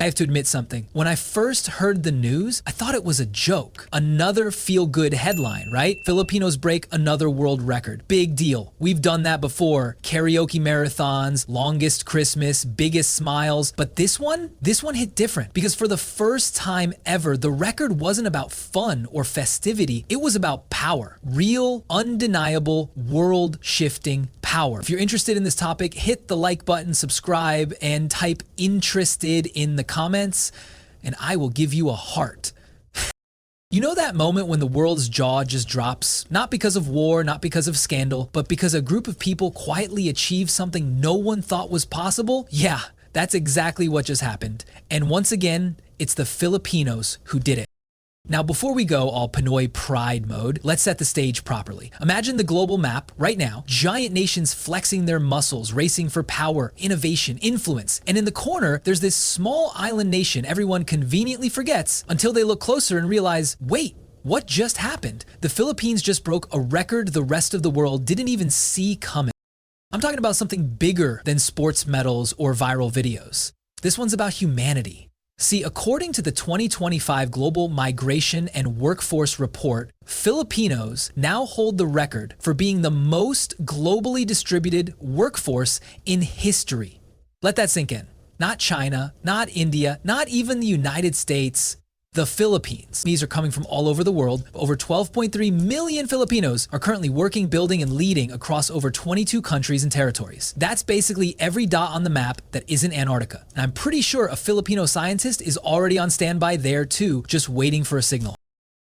I have to admit something. When I first heard the news, I thought it was a joke. Another feel-good headline, right? Filipinos break another world record. Big deal. We've done that before. Karaoke marathons, longest Christmas, biggest smiles. But this one hit different because for the first time ever, the record wasn't about fun or festivity. It was about power. Real, undeniable, world-shifting power. If you're interested in this topic, hit the like button, subscribe, and type interested in the comments, and I will give you a heart. You know that moment when the world's jaw just drops? Not because of war, not because of scandal, but because a group of people quietly achieved something no one thought was possible? Yeah, that's exactly what just happened. And once again, it's the Filipinos who did it. Now, before we go all Pinoy pride mode, let's set the stage properly. Imagine the global map right now, giant nations flexing their muscles, racing for power, innovation, influence. And in the corner, there's this small island nation everyone conveniently forgets until they look closer and realize, wait, what just happened? The Philippines just broke a record the rest of the world didn't even see coming. I'm talking about something bigger than sports medals or viral videos. This one's about humanity. See, according to the 2025 Global Migration and Workforce Report, Filipinos now hold the record for being the most globally distributed workforce in history. Let that sink in. Not China, not India, not even the United States. The Philippines. These are coming from all over the world. Over 12.3 million Filipinos are currently working, building, and leading across over 22 countries and territories. That's basically every dot on the map that isn't Antarctica. And I'm pretty sure a Filipino scientist is already on standby there too, just waiting for a signal.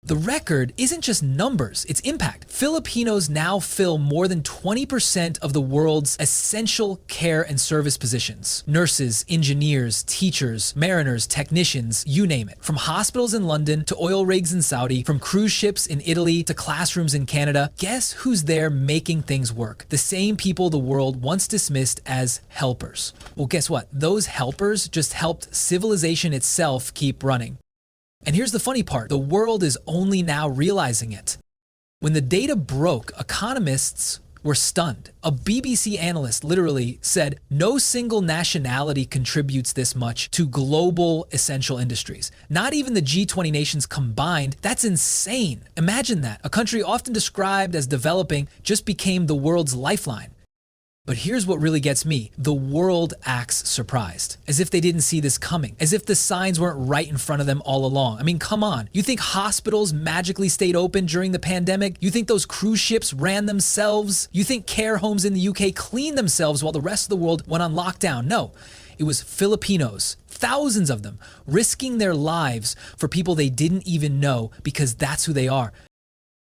The record isn't just numbers, it's impact. Filipinos now fill more than 20% of the world's essential care and service positions. Nurses, engineers, teachers, mariners, technicians, you name it. From hospitals in London to oil rigs in Saudi, from cruise ships in Italy to classrooms in Canada, guess who's there making things work? The same people the world once dismissed as helpers. Well, guess what? Those helpers just helped civilization itself keep running. And here's the funny part, the world is only now realizing it. When the data broke, economists were stunned. A BBC analyst literally said, no single nationality contributes this much to global essential industries. Not even the G20 nations combined. That's insane. Imagine that. A country often described as developing just became the world's lifeline. But here's what really gets me. The world acts surprised, as if they didn't see this coming, as if the signs weren't right in front of them all along. I mean, come on. You think hospitals magically stayed open during the pandemic? You think those cruise ships ran themselves? You think care homes in the UK cleaned themselves while the rest of the world went on lockdown? No, it was Filipinos, thousands of them, risking their lives for people they didn't even know because that's who they are.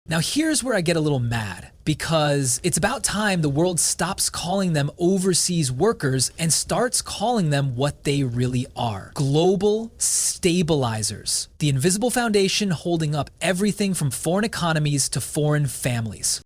Now here's where I get a little mad, because it's about time the world stops calling them overseas workers and starts calling them what they really are. Global stabilizers. The invisible foundation holding up everything from foreign economies to foreign families.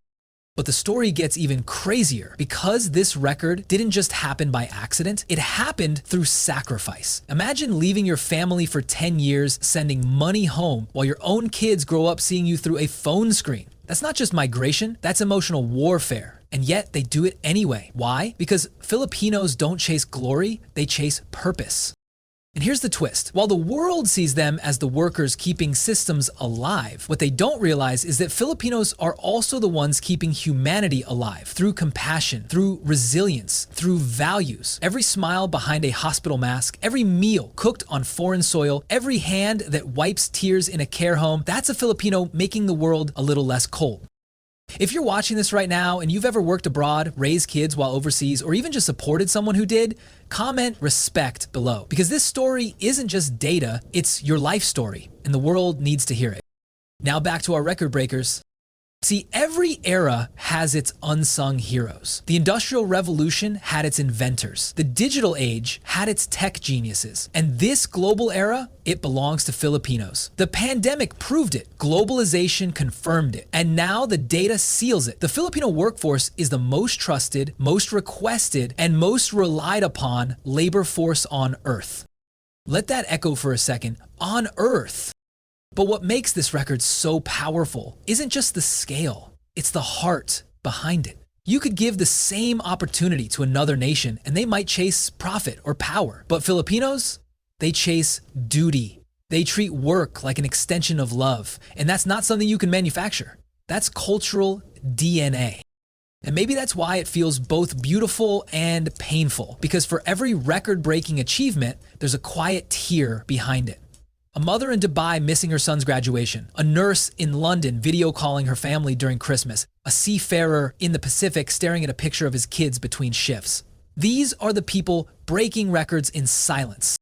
But the story gets even crazier because this record didn't just happen by accident, it happened through sacrifice. Imagine leaving your family for 10 years, sending money home while your own kids grow up seeing you through a phone screen. That's not just migration, that's emotional warfare. And yet they do it anyway. Why? Because Filipinos don't chase glory, they chase purpose. And here's the twist. While the world sees them as the workers keeping systems alive, what they don't realize is that Filipinos are also the ones keeping humanity alive through compassion, through resilience, through values. Every smile behind a hospital mask, every meal cooked on foreign soil, every hand that wipes tears in a care home, that's a Filipino making the world a little less cold. If you're watching this right now and you've ever worked abroad, raised kids while overseas, or even just supported someone who did, comment respect below. Because this story isn't just data, it's your life story, and the world needs to hear it. Now back to our record breakers. See, every era has its unsung heroes. The Industrial Revolution had its inventors. The digital age had its tech geniuses. And this global era, it belongs to Filipinos. The pandemic proved it. Globalization confirmed it. And now the data seals it. The Filipino workforce is the most trusted, most requested, and most relied upon labor force on Earth. Let that echo for a second. On Earth. But what makes this record so powerful isn't just the scale, it's the heart behind it. You could give the same opportunity to another nation and they might chase profit or power. But Filipinos, They chase duty. They treat work like an extension of love. And that's not something you can manufacture. That's cultural DNA. And maybe that's why it feels both beautiful and painful, because for every record-breaking achievement, there's a quiet tear behind it. A mother in Dubai missing her son's graduation, a nurse in London video calling her family during Christmas, a seafarer in the Pacific staring at a picture of his kids between shifts. These are the people breaking records in silence.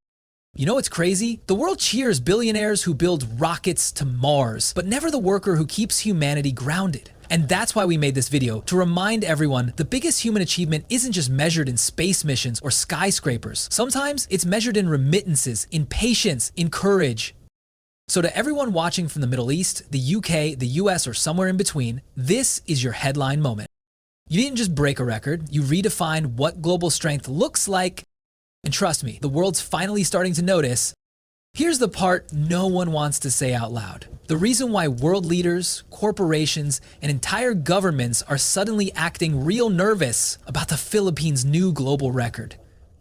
You know what's crazy? The world cheers billionaires who build rockets to Mars, but never the worker who keeps humanity grounded. And that's why we made this video, to remind everyone the biggest human achievement isn't just measured in space missions or skyscrapers. Sometimes it's measured in remittances, in patience, in courage. So to everyone watching from the Middle East, the UK, the US, or somewhere in between, this is your headline moment. You didn't just break a record, you redefined what global strength looks like. And trust me, the world's finally starting to notice. Here's the part no one wants to say out loud. The reason why world leaders, corporations, and entire governments are suddenly acting real nervous about the Philippines' new global record.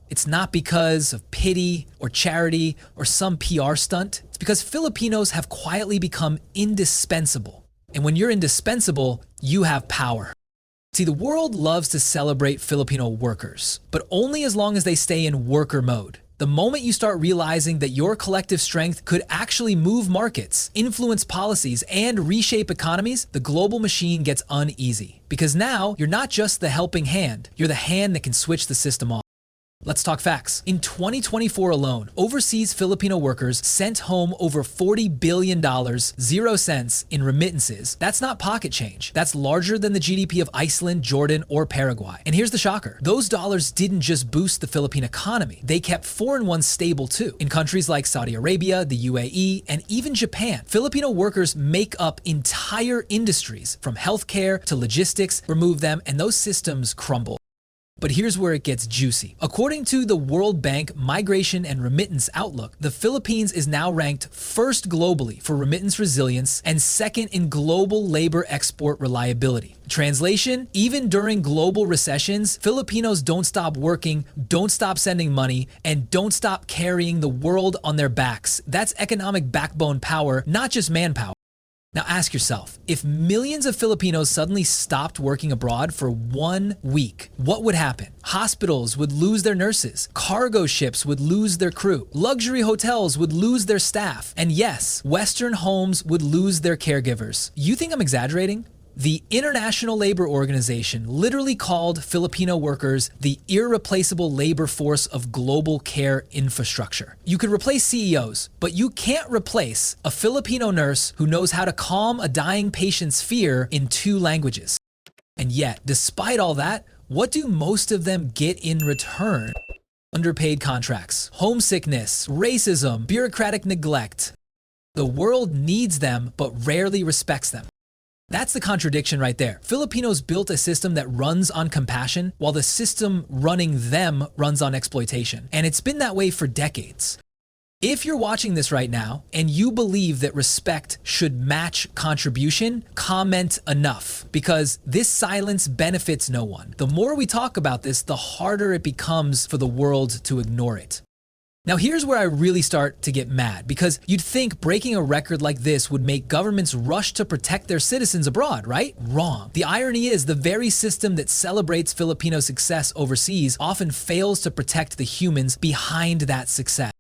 It's not because of pity or charity or some PR stunt. It's because Filipinos have quietly become indispensable. And when you're indispensable, you have power. See, the world loves to celebrate Filipino workers, but only as long as they stay in worker mode. The moment you start realizing that your collective strength could actually move markets, influence policies, and reshape economies, the global machine gets uneasy. Because now, you're not just the helping hand, you're the hand that can switch the system off. Let's talk facts. In 2024 alone, overseas Filipino workers sent home over $40 billion, 0 cents, in remittances. That's not pocket change. That's larger than the GDP of Iceland, Jordan, or Paraguay. And here's the shocker. Those dollars didn't just boost the Philippine economy. They kept foreign ones stable too. In countries like Saudi Arabia, the UAE, and even Japan, Filipino workers make up entire industries, from healthcare to logistics. Remove them, and those systems crumble. But here's where it gets juicy. According to the World Bank Migration and Remittance Outlook, the Philippines is now ranked first globally for remittance resilience and second in global labor export reliability. Translation, even during global recessions, Filipinos don't stop working, don't stop sending money, and don't stop carrying the world on their backs. That's economic backbone power, not just manpower. Now ask yourself, if millions of Filipinos suddenly stopped working abroad for 1 week, what would happen? Hospitals would lose their nurses, cargo ships would lose their crew, luxury hotels would lose their staff, and yes, Western homes would lose their caregivers. You think I'm exaggerating? The International Labor Organization literally called Filipino workers the irreplaceable labor force of global care infrastructure. You could replace CEOs, but you can't replace a Filipino nurse who knows how to calm a dying patient's fear in 2 languages. And yet, despite all that, what do most of them get in return? Underpaid contracts, homesickness, racism, bureaucratic neglect. The world needs them, but rarely respects them. That's the contradiction right there. Filipinos built a system that runs on compassion, while the system running them runs on exploitation. And it's been that way for decades. If you're watching this right now, and you believe that respect should match contribution, comment enough, because this silence benefits no one. The more we talk about this, the harder it becomes for the world to ignore it. Now here's where I really start to get mad, because you'd think breaking a record like this would make governments rush to protect their citizens abroad, right? Wrong. The irony is the very system that celebrates Filipino success overseas often fails to protect the humans behind that success.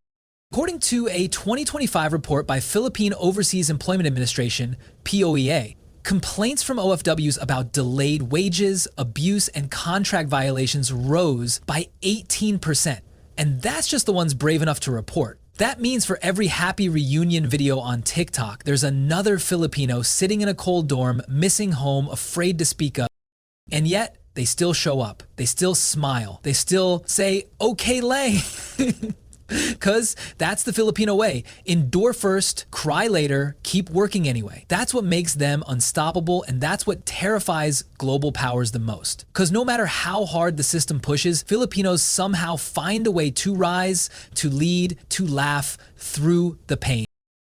According to a 2025 report by Philippine Overseas Employment Administration, POEA, complaints from OFWs about delayed wages, abuse, and contract violations rose by 18%. And that's just the ones brave enough to report. That means for every happy reunion video on TikTok, there's another Filipino sitting in a cold dorm, missing home, afraid to speak up. And yet, they still show up. They still smile. They still say, okay, lay. Because that's the Filipino way. Endure first, cry later, keep working anyway. That's what makes them unstoppable, and that's what terrifies global powers the most. Because no matter how hard the system pushes, Filipinos somehow find a way to rise, to lead, to laugh through the pain.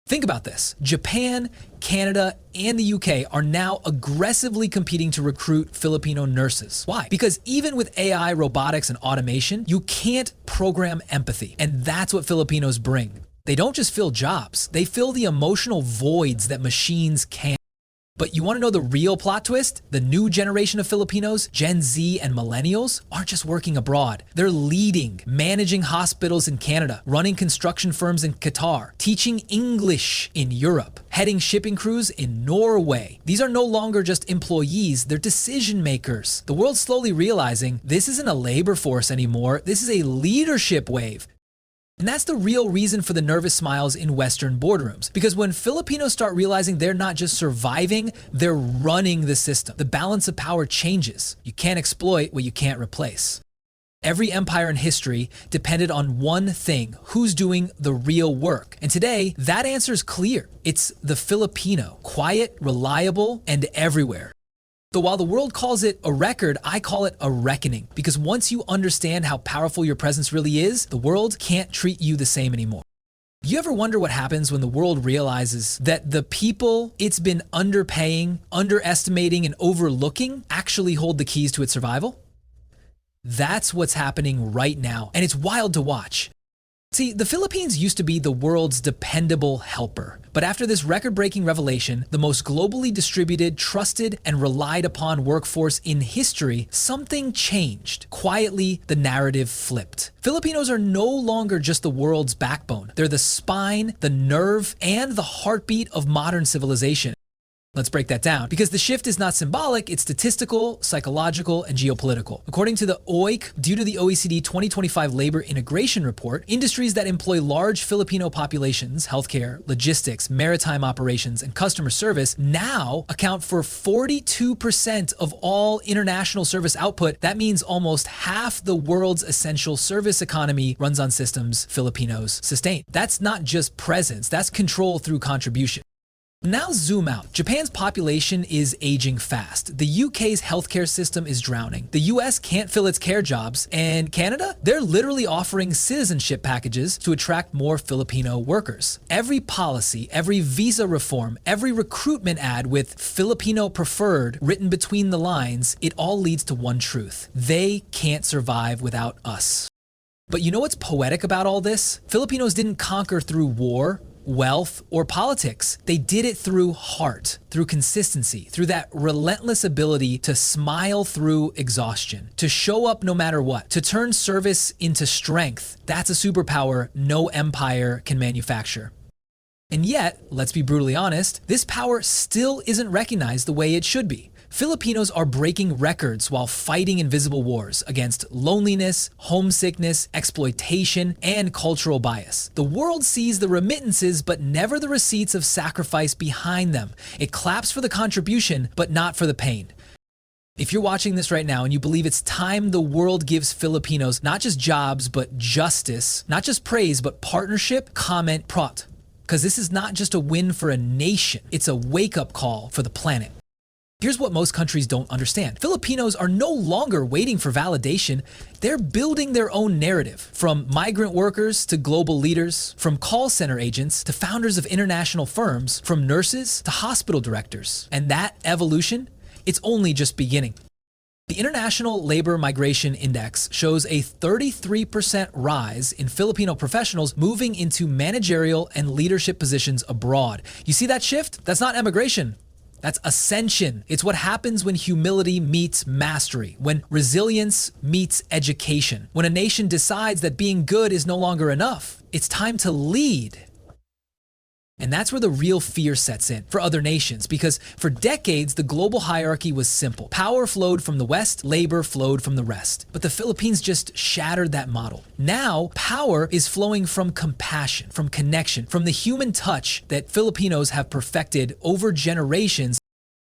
Think about this. Japan, Canada, and the UK are now aggressively competing to recruit Filipino nurses. Why? Because even with AI, robotics, and automation, you can't program empathy. And that's what Filipinos bring. They don't just fill jobs, they fill the emotional voids that machines can't. But you want to know the real plot twist? The new generation of Filipinos, Gen Z and millennials, aren't just working abroad. They're leading, managing hospitals in Canada, running construction firms in Qatar, teaching English in Europe, heading shipping crews in Norway. These are no longer just employees, they're decision makers. The world's slowly realizing this isn't a labor force anymore, this is a leadership wave. And that's the real reason for the nervous smiles in Western boardrooms. Because when Filipinos start realizing they're not just surviving, they're running the system. The balance of power changes. You can't exploit what you can't replace. Every empire in history depended on one thing: who's doing the real work. And today, that answer is clear. It's the Filipino, quiet, reliable, and everywhere. So while the world calls it a record, I call it a reckoning. Because once you understand how powerful your presence really is, the world can't treat you the same anymore. You ever wonder what happens when the world realizes that the people it's been underpaying, underestimating, and overlooking actually hold the keys to its survival? That's what's happening right now, and it's wild to watch. See, the Philippines used to be the world's dependable helper. But after this record-breaking revelation, the most globally distributed, trusted, and relied upon workforce in history, something changed. Quietly, the narrative flipped. Filipinos are no longer just the world's backbone. They're the spine, the nerve, and the heartbeat of modern civilization. Let's break that down, because the shift is not symbolic, it's statistical, psychological, and geopolitical. According to the OIC, due to the OECD 2025 Labor Integration Report, industries that employ large Filipino populations, healthcare, logistics, maritime operations, and customer service now account for 42% of all international service output. That means almost half the world's essential service economy runs on systems Filipinos sustain. That's not just presence, that's control through contribution. Now zoom out. Japan's population is aging fast. The UK's healthcare system is drowning. The US can't fill its care jobs. And Canada? They're literally offering citizenship packages to attract more Filipino workers. Every policy, every visa reform, every recruitment ad with Filipino preferred written between the lines, it all leads to one truth: they can't survive without us. But you know what's poetic about all this? Filipinos didn't conquer through war, wealth, or politics. They did it through heart, through consistency, through that relentless ability to smile through exhaustion, to show up no matter what, to turn service into strength. That's a superpower no empire can manufacture. And yet, let's be brutally honest, this power still isn't recognized the way it should be. Filipinos are breaking records while fighting invisible wars against loneliness, homesickness, exploitation, and cultural bias. The world sees the remittances but never the receipts of sacrifice behind them. It claps for the contribution but not for the pain. If you're watching this right now and you believe it's time the world gives Filipinos not just jobs but justice, not just praise but partnership, comment prompt. Because this is not just a win for a nation, it's a wake-up call for the planet. Here's what most countries don't understand. Filipinos are no longer waiting for validation. They're building their own narrative. From migrant workers to global leaders, from call center agents to founders of international firms, from nurses to hospital directors. And that evolution, it's only just beginning. The International Labor Migration Index shows a 33% rise in Filipino professionals moving into managerial and leadership positions abroad. You see that shift? That's not emigration. That's ascension. It's what happens when humility meets mastery, when resilience meets education, when a nation decides that being good is no longer enough. It's time to lead. And that's where the real fear sets in for other nations, because for decades, the global hierarchy was simple. Power flowed from the West, labor flowed from the rest. But the Philippines just shattered that model. Now, power is flowing from compassion, from connection, from the human touch that Filipinos have perfected over generations.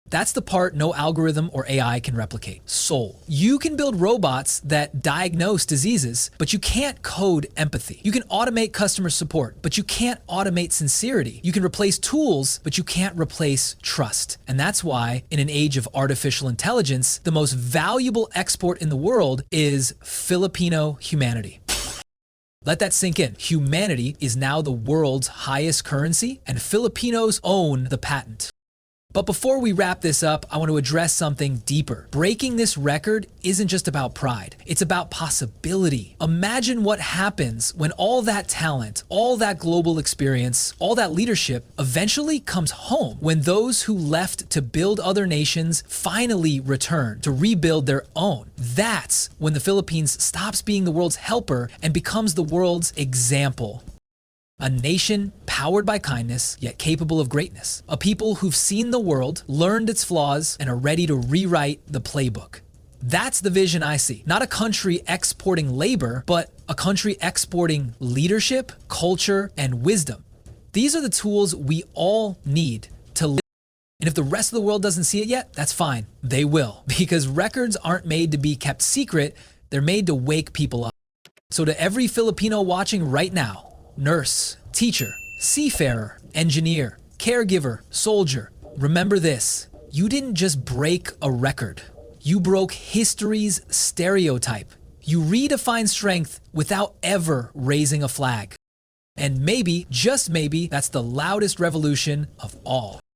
That's the part no algorithm or AI can replicate: soul. You can build robots that diagnose diseases, but you can't code empathy. You can automate customer support, but you can't automate sincerity. You can replace tools, but you can't replace trust. And that's why, in an age of artificial intelligence, the most valuable export in the world is Filipino humanity. Let that sink in. Humanity is now the world's highest currency, and Filipinos own the patent. But before we wrap this up, I want to address something deeper. Breaking this record isn't just about pride. It's about possibility. Imagine what happens when all that talent, all that global experience, all that leadership eventually comes home. When those who left to build other nations finally return to rebuild their own. That's when the Philippines stops being the world's helper and becomes the world's example. A nation powered by kindness, yet capable of greatness. A people who've seen the world, learned its flaws, and are ready to rewrite the playbook. That's the vision I see. Not a country exporting labor, but a country exporting leadership, culture, and wisdom. These are the tools we all need to live. And if the rest of the world doesn't see it yet, that's fine. They will. Because records aren't made to be kept secret, they're made to wake people up. So to every Filipino watching right now, nurse, teacher, seafarer, engineer, caregiver, soldier, remember this. You didn't just break a record. You broke history's stereotype. You redefined strength without ever raising a flag. And maybe, just maybe, that's the loudest revolution of all.